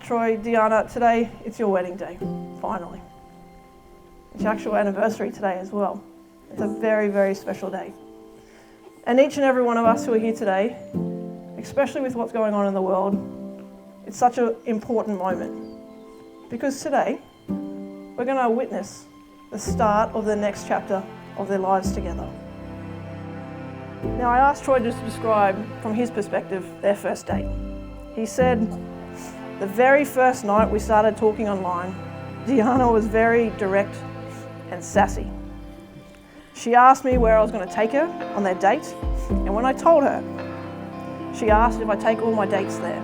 Troy Deanna, today it's your wedding day, finally. It's your actual anniversary today as well. It's a very, very special day. And each and every one of us who are here today, especially with what's going on in the world, it's such an important moment. Because today, we're going to witness the start of the next chapter of their lives together. Now, I asked Troy just to describe, from his perspective, their first date. He said, the very first night we started talking online, Deanna was very direct and sassy. She asked me where I was going to take her on their date, and when I told her, she asked if I take all my dates there.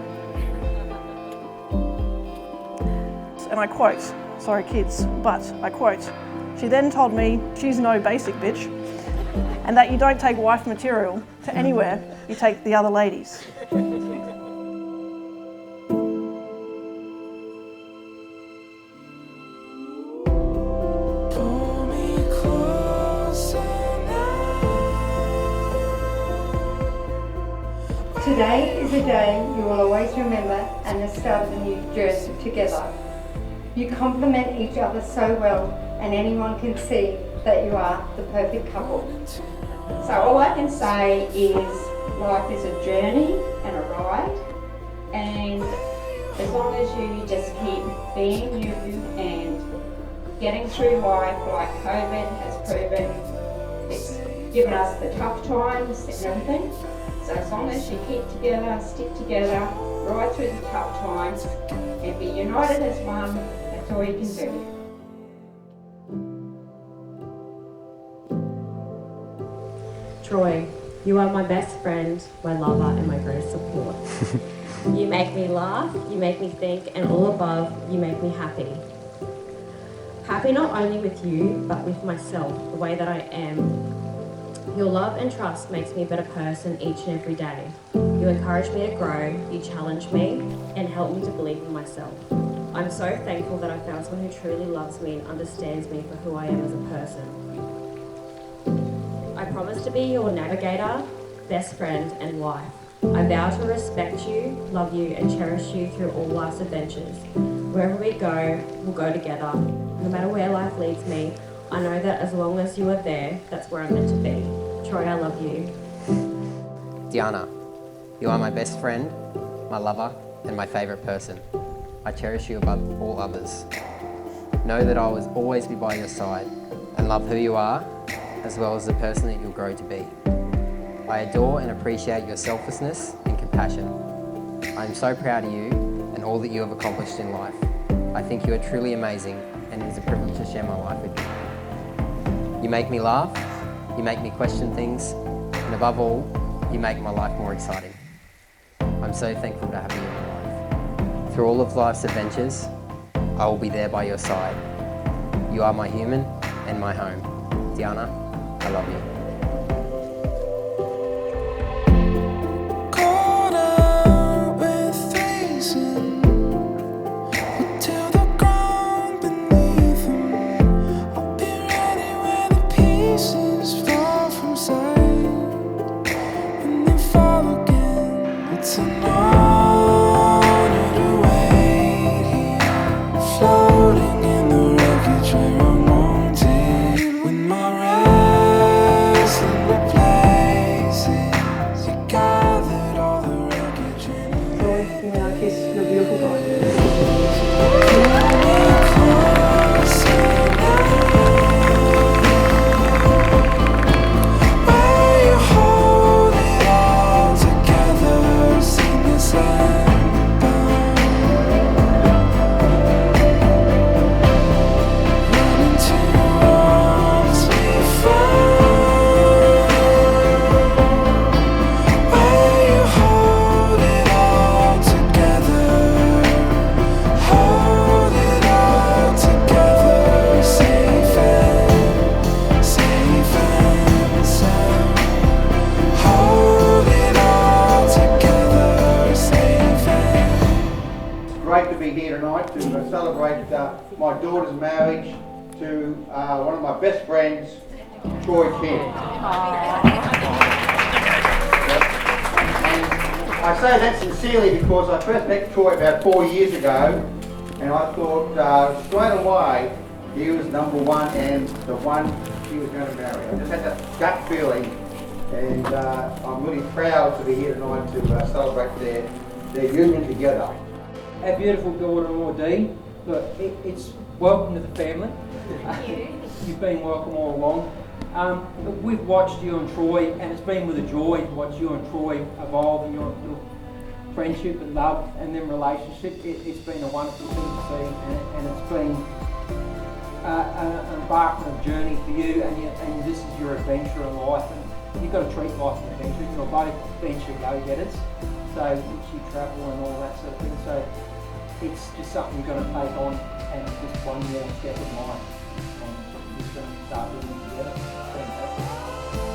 And I quote, sorry kids, but I quote, she then told me she's no basic bitch, and that you don't take wife material to anywhere, you take the other ladies. Today is a day you will always remember and the start of a new journey together. You complement each other so well and anyone can see that you are the perfect couple. So all I can say is life is a journey and a ride, and as long as you just keep being you and getting through life like COVID has proven, it's given us the tough times and everything. So as long as you keep together, stick together, right through the tough times, and be united as one, that's all you can do. Troy, you are my best friend, my lover, and my greatest support. You make me laugh, you make me think, and all above, you make me happy. Happy not only with you, but with myself, the way that I am. Your love and trust makes me a better person each and every day. You encourage me to grow, you challenge me, and help me to believe in myself. I'm so thankful that I found someone who truly loves me and understands me for who I am as a person. I promise to be your navigator, best friend, and wife. I vow to respect you, love you, and cherish you through all life's adventures. Wherever we go, we'll go together. No matter where life leads me, I know that as long as you are there, that's where I'm meant to be. Troy, I love you. Deanna, you are my best friend, my lover, and my favourite person. I cherish you above all others. Know that I will always be by your side and love who you are, as well as the person that you'll grow to be. I adore and appreciate your selflessness and compassion. I am so proud of you and all that you have accomplished in life. I think you are truly amazing, and it is a privilege to share my life with you. You make me laugh, you make me question things, and above all, you make my life more exciting. I'm so thankful to have you in my life. Through all of life's adventures, I will be there by your side. You are my human and my home. Deanna, I love you. to celebrate my daughter's marriage to one of my best friends, Troy Deanna. I say that sincerely because I first met Troy about 4 years ago, and I thought straight away he was number one and the one he was going to marry. I just had that gut feeling, and I'm really proud to be here tonight to celebrate their union together. Our beautiful daughter-in-law Dee, look, it's welcome to the family. Thank you. You've been welcome all along. We've watched you and Troy, and it's been with a joy to watch you and Troy evolve in your friendship and love and then relationship. It's been a wonderful thing to see, and it's been an embarkment of journey for you, and this is your adventure in life, and you've got to treat life as an adventure. You're both adventure go-getters, so you travel and all that sort of thing, so it's just something you're going to take on, and just one more step in life, and you're going to start doing it together. Fantastic.